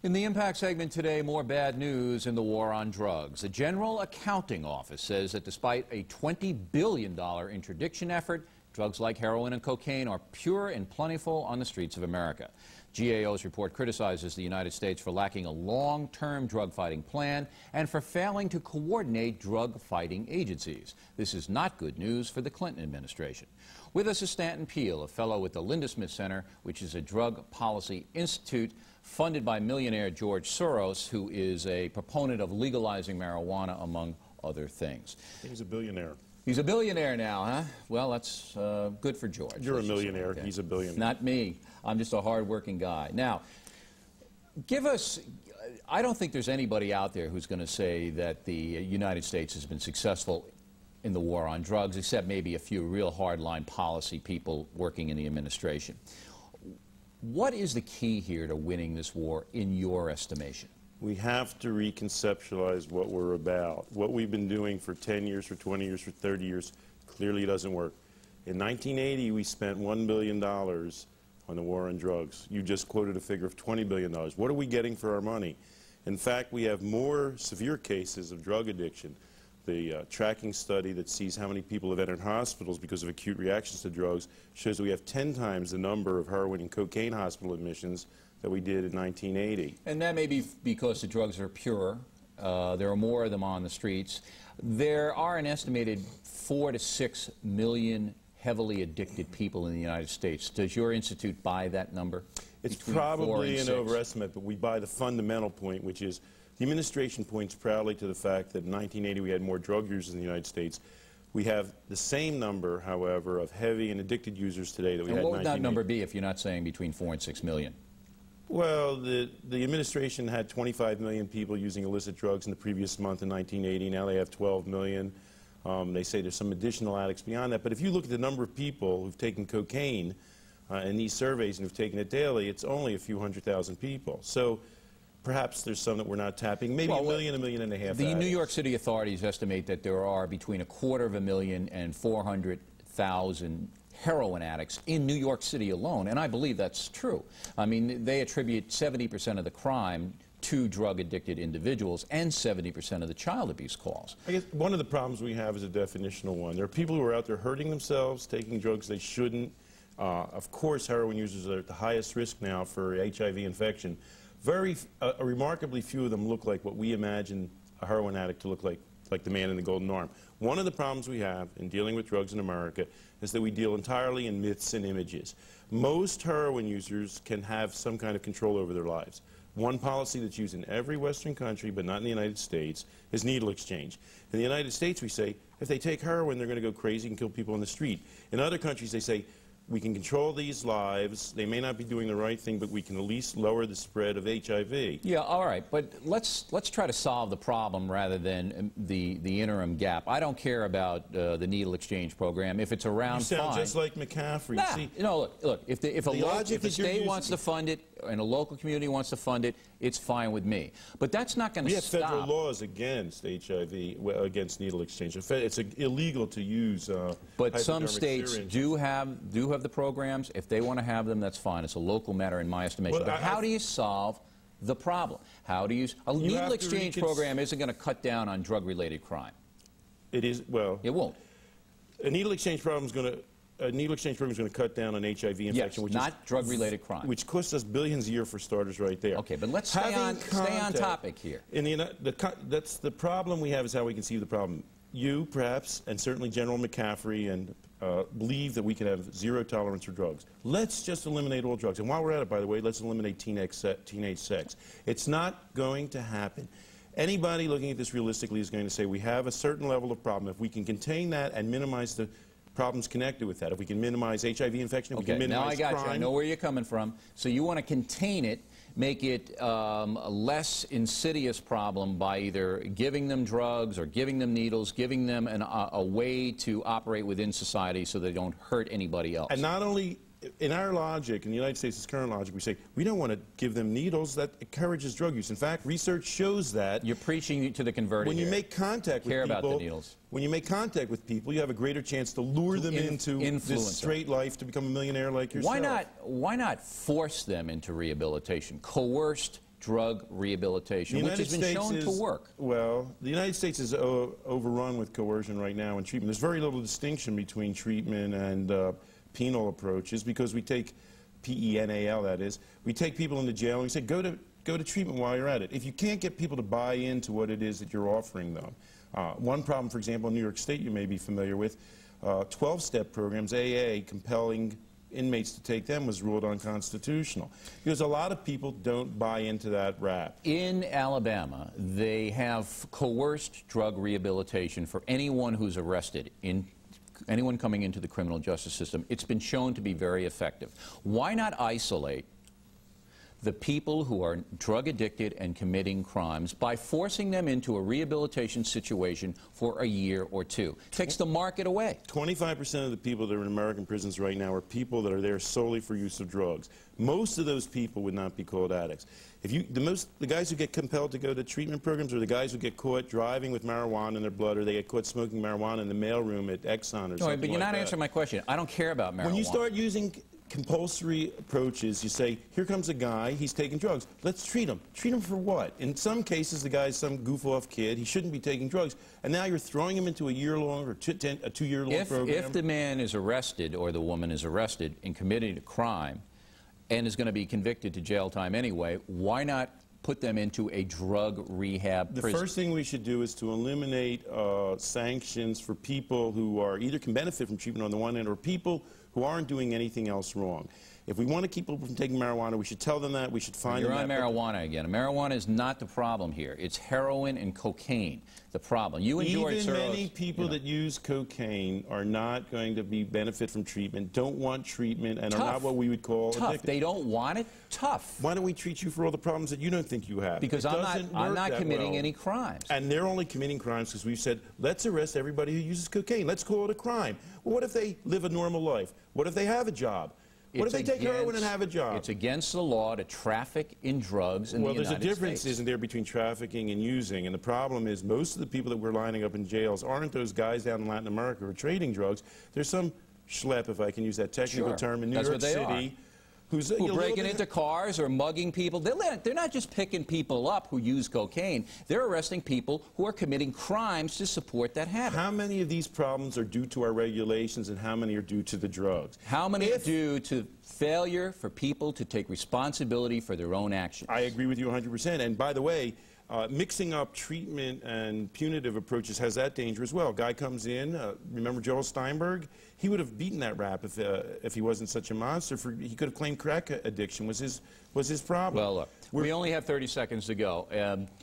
In the Impact segment today, more bad news in the war on drugs. The General Accounting Office says that despite a $20 billion interdiction effort, drugs like heroin and cocaine are pure and plentiful on the streets of America. GAO's report criticizes the United States for lacking a long-term drug-fighting plan and for failing to coordinate drug-fighting agencies. This is not good news for the Clinton administration. With us is Stanton, a fellow with the Linda Smith Center, which is a drug policy institute funded by millionaire George Soros, who is a proponent of legalizing marijuana, among other things. He's a billionaire. He's a billionaire now, huh? Well, that's good for George. You're a millionaire. Okay. He's a billionaire. Not me. I'm just a hard-working guy. Now, give us... I don't think there's anybody out there who's going to say that the United States has been successful in the war on drugs, except maybe a few real hardline policy people working in the administration. What is the key here to winning this war, in your estimation? We have to reconceptualize what we're about. What we've been doing for 10 years, for 20 years, for 30 years clearly doesn't work. In 1980, we spent $1 billion on the war on drugs. You just quoted a figure of $20 billion. What are we getting for our money? In fact, we have more severe cases of drug addiction. The tracking study that sees how many people have entered hospitals because of acute reactions to drugs shows that we have 10 times the number of heroin and cocaine hospital admissions that we did in 1980. And that may be because the drugs are pure. There are more of them on the streets. There are an estimated 4 to 6 million heavily addicted people in the United States. Does your institute buy that number? It's probably an overestimate, but we buy the fundamental point, which is the administration points proudly to the fact that in 1980 we had more drug users in the United States. We have the same number, however, of heavy and addicted users today that we had in 1980. What would that number be if you're not saying between 4 and 6 million? Well, the administration had 25 million people using illicit drugs in the previous month in 1980. Now they have 12 million. They say there's some additional addicts beyond that. But if you look at the number of people who've taken cocaine in these surveys and who've taken it daily, it's only a few 100,000 people. So perhaps there's some that we're not tapping, maybe a million, 1.5 million. The New York City authorities estimate that there are between 250,000 and 400,000 heroin addicts in New York City alone, and I believe that's true. I mean, they attribute 70% of the crime to drug-addicted individuals and 70% of the child abuse calls. I guess one of the problems we have is a definitional one. There are people who are out there hurting themselves, taking drugs they shouldn't. Of course, heroin users are at the highest risk now for HIV infection. Remarkably few of them look like what we imagine a heroin addict to look like the man in the golden arm. One of the problems we have in dealing with drugs in America is that we deal entirely in myths and images. Most heroin users can have some kind of control over their lives. One policy that's used in every Western country, but not in the United States, is needle exchange. In the United States, we say, if they take heroin, they're going to go crazy and kill people on the street. In other countries, they say, we can control these lives. They may not be doing the right thing, but we can at least lower the spread of HIV. Yeah, all right, but let's try to solve the problem rather than the interim gap. I don't care about the needle exchange program. If it's around, you sound fine. just like McCaffrey. Nah, See, look. If a state wants to fund it and a local community wants to fund it, it's fine with me. But that's not going to stop. We have federal laws against HIV, against needle exchange. It's illegal to use. But some states do have the programs. If they want to have them, that's fine. It's a local matter in my estimation. But how do you solve the problem? How do you... A needle exchange program isn't going to cut down on drug-related crime. It is, well... It won't. A needle exchange program is going to cut down on HIV infection, yes, which not drug-related crime. Which costs us billions a year for starters right there. Okay, but let's stay on topic here. That's the problem we have is how we conceive the problem. You, perhaps, and certainly General McCaffrey and believe that we can have zero tolerance for drugs. Let's just eliminate all drugs. And while we're at it, by the way, let's eliminate teenage sex. It's not going to happen. Anybody looking at this realistically is going to say we have a certain level of problem. If we can contain that and minimize the problems connected with that, if we can minimize HIV infection, if we can minimize now I got crime. you. I know where you're coming from. So you want to contain it, make it a less insidious problem by either giving them drugs or giving them needles, giving them a way to operate within society so they don't hurt anybody else. And not only, in our logic, in the United States' current logic, we say we don't want to give them needles. That encourages drug use. In fact, research shows that. You're preaching to the converted. When you make contact with people, about the needles. When you make contact with people, you have a greater chance to lure them into this straight life to become a millionaire like yourself. Why not force them into rehabilitation? Coerced drug rehabilitation, which has been shown to work. Well, the United States is overrun with coercion right now in treatment. There's very little distinction between treatment and penal approaches because we take PENAL, that is, we take people into jail and we say, go to treatment while you're at it. If you can't get people to buy into what it is that you're offering them. One problem, for example, in New York State you may be familiar with, 12-step programs, AA, compelling inmates to take them, was ruled unconstitutional because a lot of people don't buy into that rap. In Alabama, they have coerced drug rehabilitation for anyone who's arrested, anyone coming into the criminal justice system. It's been shown to be very effective. Why not isolate the people who are drug addicted and committing crimes by forcing them into a rehabilitation situation for a year or two? Takes the market away. 25% of the people that are in American prisons right now are people that are there solely for use of drugs. Most of those people would not be called addicts. The guys who get compelled to go to treatment programs are the guys who get caught driving with marijuana in their blood, or they get caught smoking marijuana in the mailroom at Exxon or something. But you're not answering my question. I don't care about marijuana. When you start using compulsory approaches, you say, here comes a guy, he's taking drugs. Let's treat him. Treat him for what? In some cases, the guy's some goof-off kid. He shouldn't be taking drugs. And now you're throwing him into a year-long or a two-year-long program. If the man is arrested or the woman is arrested and committing a crime and is going to be convicted to jail time anyway, why not put them into a drug rehab prison? The first thing we should do is to eliminate sanctions for people who are either can benefit from treatment on the one end or people who aren't doing anything else wrong. If we want to keep people from taking marijuana, we should tell them that. We should find them that. You're on marijuana again. Marijuana is not the problem here. It's heroin and cocaine the problem. You and George Soros, even many people that use cocaine are not going to benefit from treatment, don't want treatment, and are not what we would call addicted. They don't want it? Tough. Why don't we treat you for all the problems that you don't think you have? Because I'm not committing any crimes. And they're only committing crimes because we've said, let's arrest everybody who uses cocaine. Let's call it a crime. Well, what if they live a normal life? What if they have a job? What if they take heroin and have a job? It's against the law to traffic in drugs in the United States. Well, there's a difference, isn't there, between trafficking and using. And the problem is most of the people that we're lining up in jails aren't those guys down in Latin America who are trading drugs. There's some schlep, if I can use that technical term, in New York City who's breaking into cars or mugging people. They're not just picking people up who use cocaine. They're arresting people who are committing crimes to support that habit. How many of these problems are due to our regulations and how many are due to the drugs? How many are due to failure for people to take responsibility for their own actions? I agree with you 100%. And by the way, mixing up treatment and punitive approaches has that danger as well. Guy comes in, remember Joel Steinberg? He would have beaten that rap if he wasn't such a monster. He could have claimed crack addiction was his problem. Well, look, we only have 30 seconds to go.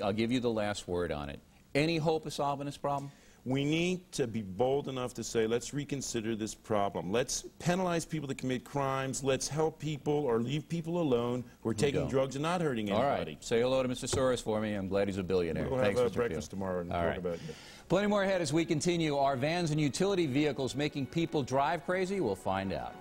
I'll give you the last word on it. Any hope of solving this problem? We need to be bold enough to say, let's reconsider this problem. Let's penalize people that commit crimes. Let's help people or leave people alone who are taking drugs and not hurting anybody. All right. Say hello to Mr. Soros for me. I'm glad he's a billionaire. We'll Thanks, have Mr. breakfast tomorrow and talk about it. Plenty more ahead as we continue. Are vans and utility vehicles making people drive crazy? We'll find out.